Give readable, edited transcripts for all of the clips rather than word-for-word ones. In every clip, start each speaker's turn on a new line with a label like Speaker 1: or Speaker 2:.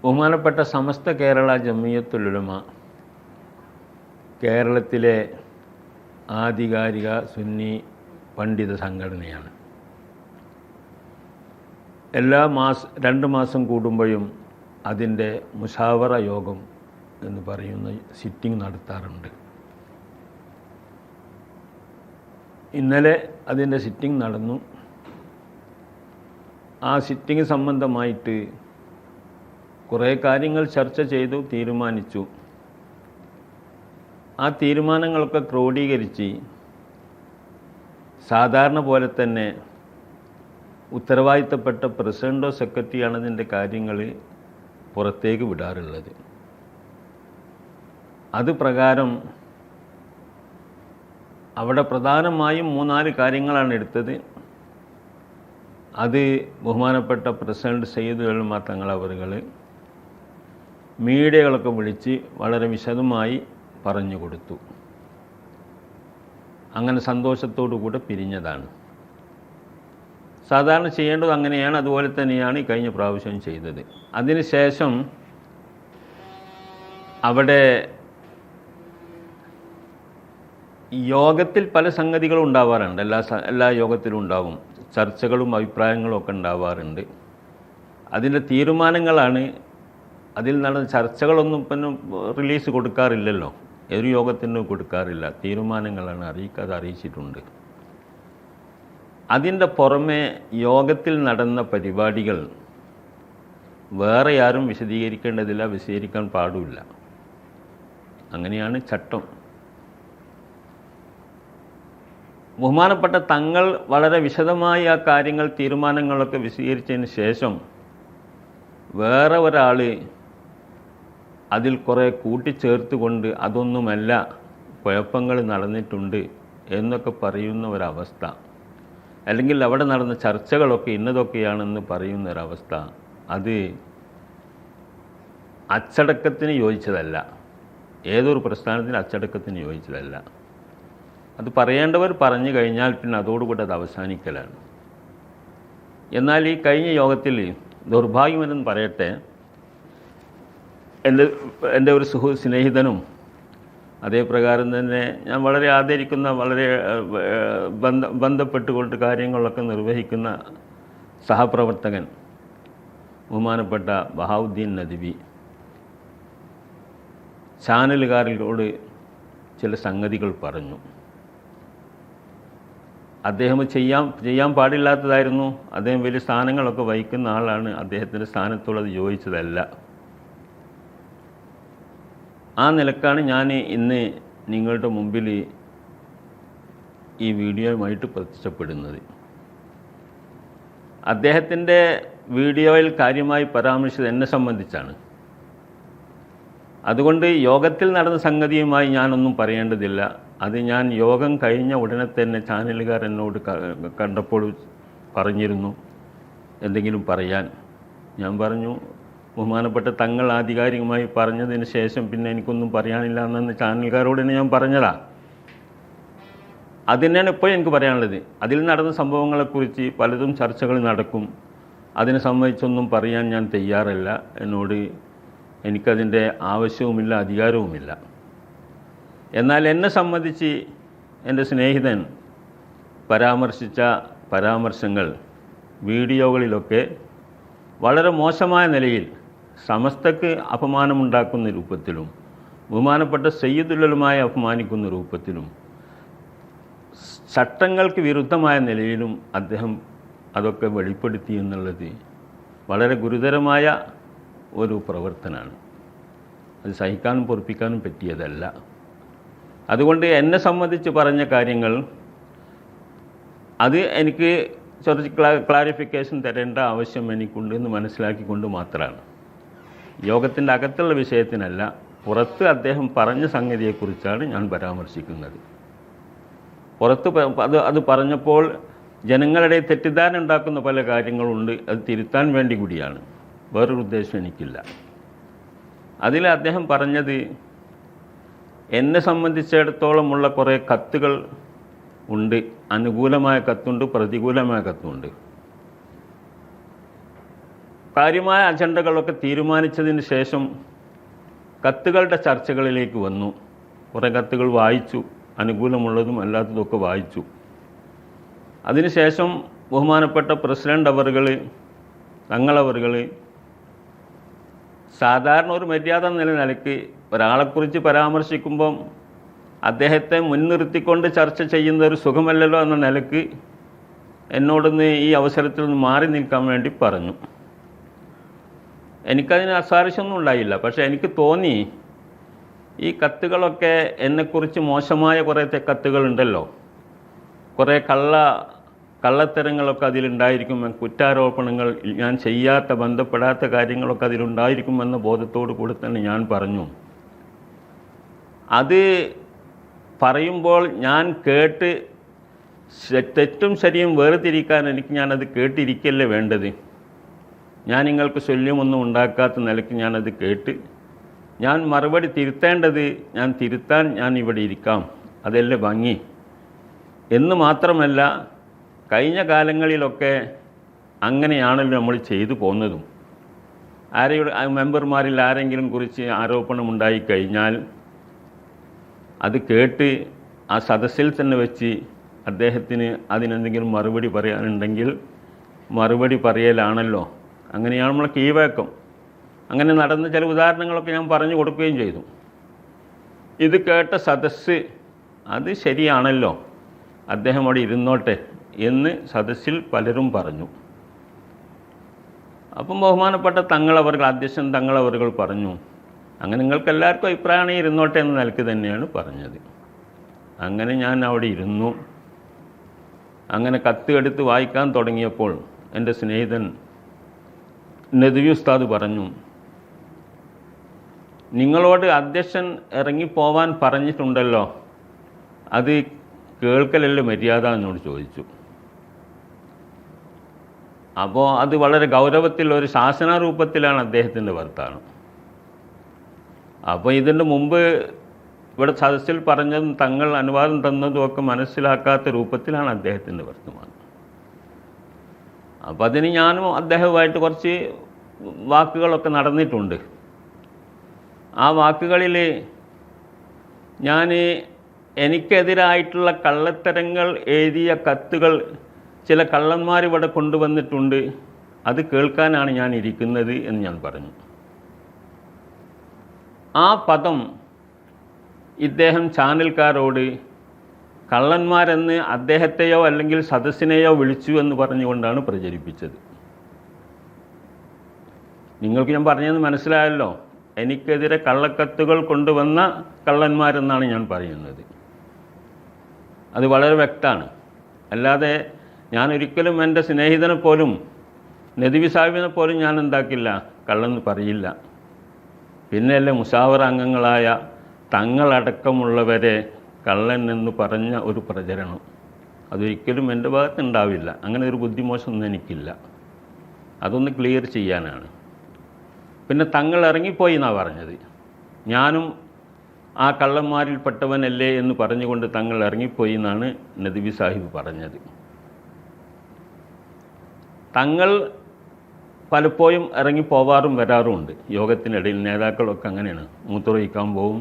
Speaker 1: ബഹുമാനപ്പെട്ട സമസ്ത കേരള ജമിയത്തുൽ ഉലമ കേരളത്തിലെ ആധികാരിക സുന്നി പണ്ഡിത സംഘടനയാണ്. എല്ലാ 2 മാസം കൂടുമ്പോഴും അതിൻ്റെ മുശാവറ യോഗം എന്ന് പറയുന്ന സിറ്റിംഗ് നടത്താറുണ്ട്. ഇന്നലെ അതിൻ്റെ സിറ്റിംഗ് നടന്നു. ആ സിറ്റിംഗ് സംബന്ധമായിട്ട് കുറേ കാര്യങ്ങൾ ചർച്ച ചെയ്തു, തീരുമാനിച്ചു. ആ തീരുമാനങ്ങളൊക്കെ ക്രോഡീകരിച്ച് സാധാരണ പോലെ തന്നെ ഉത്തരവാദിത്തപ്പെട്ട പ്രസിഡൻറ്റോ സെക്രട്ടറിയാണ് ഇതിൻ്റെ കാര്യങ്ങൾ പുറത്തേക്ക് വിടാറുള്ളത്. അത് പ്രകാരം അവിടെ പ്രധാനമായും 3-4 കാര്യങ്ങളാണ് എടുത്തത്. അത് ബഹുമാനപ്പെട്ട പ്രസിഡന്റ് സയ്യിദുൽ ഉലമ തങ്ങൾ അവറുകൾ മീഡിയകളൊക്കെ വിളിച്ച് വളരെ വിശദമായി പറഞ്ഞു കൊടുത്തു. അങ്ങനെ സന്തോഷത്തോടു കൂടെ പിരിഞ്ഞതാണ്. സാധാരണ ചെയ്യേണ്ടത് അങ്ങനെയാണ്. അതുപോലെ തന്നെയാണ് ഈ കഴിഞ്ഞ പ്രാവശ്യം ചെയ്തത്. അതിനുശേഷം അവിടെ യോഗത്തിൽ പല സംഗതികളും ഉണ്ടാവാറുണ്ട്. എല്ലാ യോഗത്തിലും ഉണ്ടാവും. ചർച്ചകളും അഭിപ്രായങ്ങളും ഒക്കെ ഉണ്ടാവാറുണ്ട്. അതിൻ്റെ തീരുമാനങ്ങളാണ്. അതിൽ നടന്ന ചർച്ചകളൊന്നും പിന്നെ റിലീസ് കൊടുക്കാറില്ലല്ലോ. ഒരു യോഗത്തിനും കൊടുക്കാറില്ല. തീരുമാനങ്ങളാണ് അറിയിച്ചിട്ടുണ്ട്. അതിൻ്റെ പുറമെ യോഗത്തിൽ നടന്ന പരിപാടികൾ വേറെ ആരും വിശദീകരിക്കേണ്ടതില്ല, വിശദീകരിക്കാൻ പാടില്ല. അങ്ങനെയാണ് ചട്ടം. ബഹുമാനപ്പെട്ട തങ്ങൾ വളരെ വിശദമായി ആ കാര്യങ്ങൾ തീരുമാനങ്ങളൊക്കെ വിശദീകരിച്ചതിന് ശേഷം വേറെ ഒരാൾ അതിൽ കുറേ കൂട്ടിച്ചേർത്തുകൊണ്ട് അതൊന്നുമല്ല, കുഴപ്പങ്ങൾ നടന്നിട്ടുണ്ട് എന്നൊക്കെ പറയുന്ന ഒരവസ്ഥ, അല്ലെങ്കിൽ അവിടെ നടന്ന ചർച്ചകളൊക്കെ ഇന്നതൊക്കെയാണെന്ന് പറയുന്ന ഒരവസ്ഥ, അത് അച്ചടക്കത്തിന് യോജിച്ചതല്ല. ഏതൊരു പ്രസ്ഥാനത്തിന് അച്ചടക്കത്തിന് യോജിച്ചതല്ല. അത് പറയേണ്ടവർ പറഞ്ഞു കഴിഞ്ഞാൽ പിന്നെ അതോടുകൂടി അത് അവസാനിക്കലാണ്. എന്നാൽ ഈ കഴിഞ്ഞ യോഗത്തിൽ ദൗർഭാഗ്യമെന്ന് പറയട്ടെ, എൻ്റെ ഒരു സ്നേഹിതനും അതേപ്രകാരം തന്നെ ഞാൻ വളരെ ആദരിക്കുന്ന, വളരെ ബന്ധപ്പെട്ടുകൊണ്ട് കാര്യങ്ങളൊക്കെ നിർവഹിക്കുന്ന സഹപ്രവർത്തകൻ ബഹുമാനപ്പെട്ട ബഹാവുദ്ദീൻ നദ്വി ചാനലുകാരോട് ചില സംഗതികൾ പറഞ്ഞു. അദ്ദേഹം ചെയ്യാൻ പാടില്ലാത്തതായിരുന്നു. അദ്ദേഹം വലിയ സ്ഥാനങ്ങളൊക്കെ വഹിക്കുന്ന ആളാണ്. അദ്ദേഹത്തിൻ്റെ സ്ഥാനത്തുള്ളത് യോജിച്ചതല്ല. ആ നിലക്കാണ് ഞാൻ ഇന്ന് നിങ്ങളുടെ മുമ്പിൽ ഈ വീഡിയോയുമായിട്ട് പ്രത്യക്ഷപ്പെടുന്നത്. അദ്ദേഹത്തിൻ്റെ വീഡിയോയിൽ കാര്യമായി പരാമർശിച്ചത് എന്നെ സംബന്ധിച്ചാണ്. അതുകൊണ്ട് യോഗത്തിൽ നടന്ന സംഗതിയുമായി ഞാനൊന്നും പറയേണ്ടതില്ല. അത് ഞാൻ യോഗം കഴിഞ്ഞ ഉടനെ തന്നെ ചാനലുകാർ എന്നോട് കണ്ടപ്പോൾ പറഞ്ഞിരുന്നു എന്തെങ്കിലും പറയാൻ. ഞാൻ പറഞ്ഞു, ബഹുമാനപ്പെട്ട തങ്ങൾ ആധികാരികമായി പറഞ്ഞതിന് ശേഷം പിന്നെ എനിക്കൊന്നും പറയാനില്ല എന്നു ചാനലുകാരോട് തന്നെ ഞാൻ പറഞ്ഞതാണ്. അത് തന്നെയാണ് ഇപ്പോൾ എനിക്ക് പറയാനുള്ളത്. അതിൽ നടന്ന സംഭവങ്ങളെക്കുറിച്ച് പലതും ചർച്ചകൾ നടക്കും. അതിനെ സംബന്ധിച്ചൊന്നും പറയാൻ ഞാൻ തയ്യാറല്ല. എനിക്കതിൻ്റെ ആവശ്യവുമില്ല, അധികാരവുമില്ല. എന്നാൽ എന്നെ സംബന്ധിച്ച് എൻ്റെ സ്നേഹിതൻ പരാമർശിച്ച പരാമർശങ്ങൾ വീഡിയോകളിലൊക്കെ വളരെ മോശമായ നിലയിൽ സമസ്തക്ക് അപമാനമുണ്ടാക്കുന്ന രൂപത്തിലും ബഹുമാനപ്പെട്ട സയ്യിദുൽ ഉലമയെ അപമാനിക്കുന്ന രൂപത്തിലും ചട്ടങ്ങൾക്ക് വിരുദ്ധമായ നിലയിലും അദ്ദേഹം അതൊക്കെ വെളിപ്പെടുത്തി എന്നുള്ളത് വളരെ ഗുരുതരമായ ഒരു പ്രവർത്തനമാണ്. അത് സഹിക്കാനും പൊറുപ്പിക്കാനും പറ്റിയതല്ല. അതുകൊണ്ട് എന്നെ സംബന്ധിച്ച് പറഞ്ഞ കാര്യങ്ങൾ അത് എനിക്ക് കുറച്ച് ക്ലാരിഫിക്കേഷൻ തരേണ്ട ആവശ്യം എനിക്കുണ്ടെന്ന് മനസ്സിലാക്കിക്കൊണ്ട് മാത്രമാണ്. യോഗത്തിൻ്റെ അകത്തുള്ള വിഷയത്തിനല്ല, പുറത്ത് അദ്ദേഹം പറഞ്ഞ സംഗതിയെക്കുറിച്ചാണ് ഞാൻ പരാമർശിക്കുന്നത്. പുറത്ത് അത് പറഞ്ഞപ്പോൾ ജനങ്ങളുടെ തെറ്റിദ്ധാരണ ഉണ്ടാക്കുന്ന പല കാര്യങ്ങളുണ്ട്. അത് തിരുത്താൻ വേണ്ടി കൂടിയാണ്, വേറൊരു ഉദ്ദേശം എനിക്കില്ല. അതിൽ അദ്ദേഹം പറഞ്ഞത്, എന്നെ സംബന്ധിച്ചിടത്തോളമുള്ള കുറേ കത്തുകൾ ഉണ്ട്. അനുകൂലമായ കത്തുണ്ട്, പ്രതികൂലമായ കത്തുണ്ട്. കാര്യമായ അജണ്ടകളൊക്കെ തീരുമാനിച്ചതിന് ശേഷം കത്തുകളുടെ ചർച്ചകളിലേക്ക് വന്നു. കുറേ കത്തുകൾ വായിച്ചു, അനുകൂലമുള്ളതും അല്ലാത്തതൊക്കെ വായിച്ചു. അതിനുശേഷം ബഹുമാനപ്പെട്ട പ്രസിഡന്റ് അവറുകൾ, തങ്ങളവറുകൾ സാധാരണ ഒരു മര്യാദ നിലയ്ക്ക് ഒരാളെക്കുറിച്ച് പരാമർശിക്കുമ്പം അദ്ദേഹത്തെ മുൻനിർത്തിക്കൊണ്ട് ചർച്ച ചെയ്യുന്ന ഒരു സുഖമല്ലല്ലോ എന്ന നിലയ്ക്ക് എന്നോടൊന്ന് ഈ അവസരത്തിൽ നിന്ന് മാറി നിൽക്കാൻ വേണ്ടി പറഞ്ഞു. എനിക്കതിന് അസാരസ്യമൊന്നും ഉണ്ടായില്ല. പക്ഷേ എനിക്ക് തോന്നി ഈ കത്തുകളൊക്കെ എന്നെക്കുറിച്ച് മോശമായ കുറേ കത്തുകളുണ്ടല്ലോ, കുറേ കള്ളത്തരങ്ങളൊക്കെ അതിലുണ്ടായിരിക്കും, കുറ്റാരോപണങ്ങൾ, ഞാൻ ചെയ്യാത്ത ബന്ധപ്പെടാത്ത കാര്യങ്ങളൊക്കെ അതിലുണ്ടായിരിക്കുമെന്ന ബോധത്തോടു കൂടി തന്നെ ഞാൻ പറഞ്ഞു. അത് പറയുമ്പോൾ ഞാൻ കേട്ട് തെറ്റും ശരിയും വേർതിരിക്കാൻ ഞാനത് കേട്ടിരിക്കല്ലേ വേണ്ടത്. ഞാൻ നിങ്ങൾക്ക് ശല്യമൊന്നും ഉണ്ടാക്കാത്ത നിലയ്ക്ക് ഞാനത് കേട്ട് ഞാൻ മറുപടി തിരുത്തേണ്ടത് ഞാൻ തിരുത്താൻ ഞാൻ ഇവിടെ ഇരിക്കാം, അതല്ലേ ഭംഗി. എന്ന് മാത്രമല്ല, കഴിഞ്ഞ കാലങ്ങളിലൊക്കെ അങ്ങനെയാണല്ലോ നമ്മൾ ചെയ്തു പോകുന്നതും. മെമ്പർമാരിൽ ആരെങ്കിലും കുറിച്ച് ആരോപണമുണ്ടായിക്കഴിഞ്ഞാൽ അത് കേട്ട് ആ സദസ്സിൽ തന്നെ വെച്ച് അദ്ദേഹത്തിന് അതിനെന്തെങ്കിലും മറുപടി പറയാനുണ്ടെങ്കിൽ മറുപടി പറയലാണല്ലോ. അങ്ങനെയാണ് നമ്മൾ കീഴ്വഴക്കം. അങ്ങനെ നടന്ന ചില ഉദാഹരണങ്ങളൊക്കെ ഞാൻ പറഞ്ഞു കൊടുക്കുകയും ചെയ്തു. ഇത് കേട്ട സദസ്സ് അത് ശരിയാണല്ലോ, അദ്ദേഹം അവിടെ ഇരുന്നോട്ടെ എന്ന് സദസ്സിൽ പലരും പറഞ്ഞു. അപ്പം ബഹുമാനപ്പെട്ട അധ്യക്ഷൻ തങ്ങളവറുകൾ പറഞ്ഞു, അങ്ങനെ നിങ്ങൾക്ക് എല്ലാവർക്കും അഭിപ്രായമാണ് ഇരുന്നോട്ടെ എന്ന നിലയ്ക്ക് തന്നെയാണ് പറഞ്ഞത്. അങ്ങനെ ഞാൻ അവിടെ ഇരുന്നു. അങ്ങനെ കത്ത് എടുത്ത് വായിക്കാൻ തുടങ്ങിയപ്പോൾ എൻ്റെ സ്നേഹിതൻ നദ്വി ഉസ്താദ് പറഞ്ഞു, നിങ്ങളോട് അധ്യക്ഷൻ ഇറങ്ങിപ്പോവാൻ പറഞ്ഞിട്ടുണ്ടല്ലോ, അത് കേൾക്കലല്ലേ മര്യാദ എന്നോട് ചോദിച്ചു. അപ്പോൾ അത് വളരെ ഗൗരവത്തിൽ ഒരു ശാസനാരൂപത്തിലാണ് അദ്ദേഹത്തിൻ്റെ വർത്താനം. അപ്പോൾ ഇതിൻ്റെ മുമ്പ് ഇവിടെ സദസ്സിൽ പറഞ്ഞതും തങ്ങൾ അനുവാദം തന്നതും ഒക്കെ മനസ്സിലാക്കാത്ത രൂപത്തിലാണ് അദ്ദേഹത്തിൻ്റെ വർത്തമാനം. അപ്പോൾ അതിന് ഞാനും അദ്ദേഹവുമായിട്ട് കുറച്ച് വാക്കുകളൊക്കെ നടന്നിട്ടുണ്ട്. ആ വാക്കുകളിൽ ഞാൻ എനിക്കെതിരായിട്ടുള്ള കള്ളത്തരങ്ങൾ എഴുതിയ കത്തുകൾ ചില കള്ളന്മാർ ഇവിടെ കൊണ്ടുവന്നിട്ടുണ്ട്, അത് കേൾക്കാനാണ് ഞാൻ ഇരിക്കുന്നത് എന്ന് ഞാൻ പറഞ്ഞു. ആ പദം ഇദ്ദേഹം ചാനൽക്കാരോട് കള്ളന്മാരെന്ന് അദ്ദേഹത്തെയോ അല്ലെങ്കിൽ സദസ്സിനെയോ വിളിച്ചു എന്ന് പറഞ്ഞുകൊണ്ടാണ് പ്രചരിപ്പിച്ചത്. നിങ്ങൾക്ക് ഞാൻ പറഞ്ഞത് മനസ്സിലായല്ലോ, എനിക്കെതിരെ കള്ളക്കത്തുകൾ കൊണ്ടുവന്ന കള്ളന്മാരെന്നാണ് ഞാൻ പറയുന്നത്. അത് വളരെ വ്യക്തമാണ്. അല്ലാതെ ഞാനൊരിക്കലും എൻ്റെ സ്നേഹിതനെ പോലും, നദ്വി സാഹിബിനെ പോലും ഞാൻ എന്താക്കില്ല, കള്ളെന്ന് പറയില്ല. പിന്നെയല്ലേ മുഷാവറ അംഗങ്ങളായ തങ്ങളടക്കമുള്ളവരെ കള്ളൻ എന്ന് പറഞ്ഞ ഒരു പ്രചരണം, അതൊരിക്കലും എൻ്റെ ഭാഗത്തുണ്ടാവില്ല. അങ്ങനെ ഒരു ബുദ്ധിമോശമൊന്നും എനിക്കില്ല. അതൊന്ന് ക്ലിയർ ചെയ്യാനാണ്. പിന്നെ തങ്ങൾ ഇറങ്ങിപ്പോയി എന്നാണ് പറഞ്ഞത്. ഞാനും ആ കള്ളന്മാരിൽപ്പെട്ടവനല്ലേ എന്ന് പറഞ്ഞുകൊണ്ട് തങ്ങൾ ഇറങ്ങിപ്പോയി എന്നാണ് നദ്വി സാഹിബ് പറഞ്ഞത്. തങ്ങൾ പലപ്പോഴും ഇറങ്ങിപ്പോവാറും വരാറുമുണ്ട്. യോഗത്തിനിടയിൽ നേതാക്കളൊക്കെ അങ്ങനെയാണ്. മൂത്രമൊഴിക്കാൻ പോവും,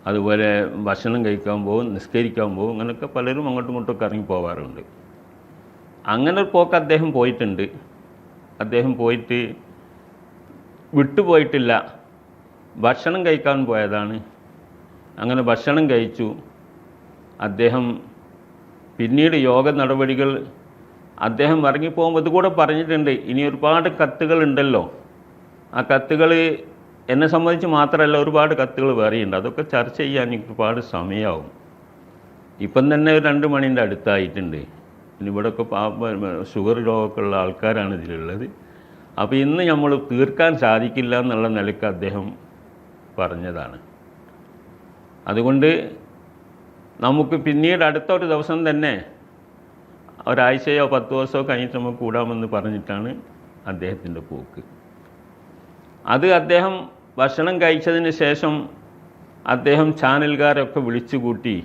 Speaker 1: അതുപോലെ ഭക്ഷണം കഴിക്കാൻ പോവും, നിസ്കരിക്കാൻ പോവും, അങ്ങനെയൊക്കെ പലരും അങ്ങോട്ടും ഇങ്ങോട്ടൊക്കെ ഇറങ്ങിപ്പോവാറുണ്ട്. അങ്ങനെ ഒരു പോക്ക് അദ്ദേഹം പോയിട്ടുണ്ട്. അദ്ദേഹം പോയിട്ട് വിട്ടുപോയിട്ടില്ല, ഭക്ഷണം കഴിക്കാൻ പോയതാണ്. അങ്ങനെ ഭക്ഷണം കഴിച്ചു. അദ്ദേഹം പിന്നീട് യോഗ നടപടികൾ അദ്ദേഹം ഇറങ്ങിപ്പോകുമ്പോൾ ഇതുകൂടെ പറഞ്ഞിട്ടുണ്ട്, ഇനി ഒരുപാട് കത്തുകളുണ്ടല്ലോ, ആ കത്തുകൾ എന്നെ സംബന്ധിച്ച് മാത്രമല്ല ഒരുപാട് കത്തുകൾ വേറെയുണ്ട്, അതൊക്കെ ചർച്ച ചെയ്യാൻ എനിക്ക് ഒരുപാട് സമയമാവും. ഇപ്പം തന്നെ ഒരു 2 മണിൻ്റെ അടുത്തായിട്ടുണ്ട്. ഇനി ഇവിടെയൊക്കെ ഷുഗർ രോഗമൊക്കെ ഉള്ള ആൾക്കാരാണ് ഇതിലുള്ളത്. അപ്പോൾ ഇന്ന് നമ്മൾ തീർക്കാൻ സാധിക്കില്ല എന്നുള്ള നിലയ്ക്ക് അദ്ദേഹം പറഞ്ഞതാണ്. അതുകൊണ്ട് നമുക്ക് പിന്നീട് അടുത്തൊരു ദിവസം തന്നെ ഒരാഴ്ചയോ 10 ദിവസമോ കഴിഞ്ഞിട്ട് നമുക്ക് കൂടാമെന്ന് പറഞ്ഞിട്ടാണ് അദ്ദേഹത്തിൻ്റെ പോക്ക്. അത് അദ്ദേഹം ഭക്ഷണം കഴിച്ചതിന് ശേഷം അദ്ദേഹം ചാനൽകാരൊക്കെ വിളിച്ചു കൂട്ടി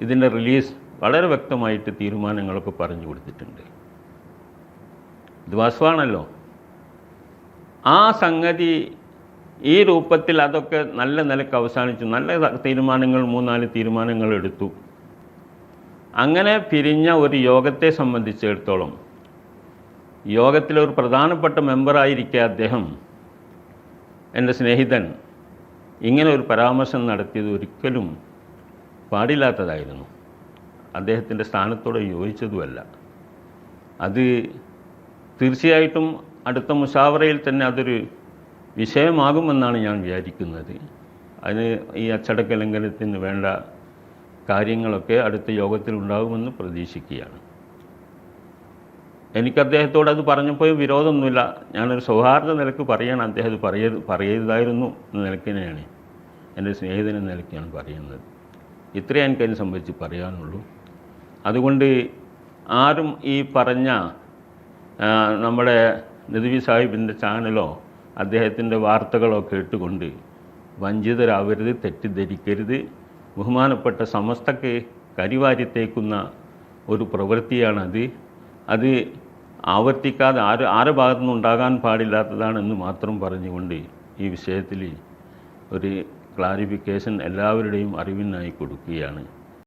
Speaker 1: ഇതിൻ്റെ റിലീസ് വളരെ വ്യക്തമായിട്ട് തീരുമാനങ്ങളൊക്കെ പറഞ്ഞു കൊടുത്തിട്ടുണ്ട്. ഇത് വാസ്തവമാണല്ലോ. ആ സംഗതി ഈ രൂപത്തിൽ അതൊക്കെ നല്ല നിലക്ക് അവസാനിച്ചു. നല്ല തീരുമാനങ്ങൾ 3-4 തീരുമാനങ്ങൾ എടുത്തു. അങ്ങനെ പിരിഞ്ഞ ഒരു യോഗത്തെ സംബന്ധിച്ചിടത്തോളം യോഗത്തിലെ ഒരു പ്രധാനപ്പെട്ട മെമ്പറായിരിക്കെ അദ്ദേഹം, എൻ്റെ സ്നേഹിതൻ, ഇങ്ങനെ ഒരു പരാമർശം നടത്തിയത് ഒരിക്കലും പാടില്ലാത്തതായിരുന്നു. അദ്ദേഹത്തിൻ്റെ സ്ഥാനത്തോട് യോജിച്ചതുമല്ല. അത് തീർച്ചയായിട്ടും അടുത്ത മുഷാവറയിൽ തന്നെ അതൊരു വിഷയമാകുമെന്നാണ് ഞാൻ വിചാരിക്കുന്നത്. അതിന് ഈ അച്ചടക്ക ലംഘനത്തിന് വേണ്ട കാര്യങ്ങളൊക്കെ അടുത്ത യോഗത്തിൽ ഉണ്ടാകുമെന്ന് പ്രതീക്ഷിക്കുകയാണ്. എനിക്ക് അദ്ദേഹത്തോട് അത് പറഞ്ഞപ്പോൾ വിരോധമൊന്നുമില്ല. ഞാനൊരു സൗഹാർദ്ദ നിലക്ക് പറയാണ്, അദ്ദേഹം പറയരുതായിരുന്നു എന്ന നിലയ്ക്ക് തന്നെയാണ്, എൻ്റെ സ്നേഹിതനെന്ന നിലയ്ക്ക് ഞാൻ പറയുന്നത്. ഇത്രയേ എനിക്കതിനെ സംബന്ധിച്ച് പറയാനുള്ളൂ. അതുകൊണ്ട് ആരും ഈ പറഞ്ഞ നമ്മുടെ നദ്വി സാഹിബിൻ്റെ ചാനലോ അദ്ദേഹത്തിൻ്റെ വാർത്തകളോ കേട്ടുകൊണ്ട് വഞ്ചിതരാവരുത്, തെറ്റിദ്ധരിക്കരുത്. ബഹുമാനപ്പെട്ട സമസ്തക്ക് കരിവാരിത്തേക്കുന്ന ഒരു പ്രവൃത്തിയാണത്. അത് ആവർത്തിക്കാതെ ആരുടെ ഭാഗത്തുനിന്നും ഉണ്ടാകാൻ പാടില്ലാത്തതാണെന്ന് മാത്രം പറഞ്ഞുകൊണ്ട് ഈ വിഷയത്തിൽ ഒരു ക്ലാരിഫിക്കേഷൻ എല്ലാവരുടെയും അറിവിനായി കൊടുക്കുകയാണ്.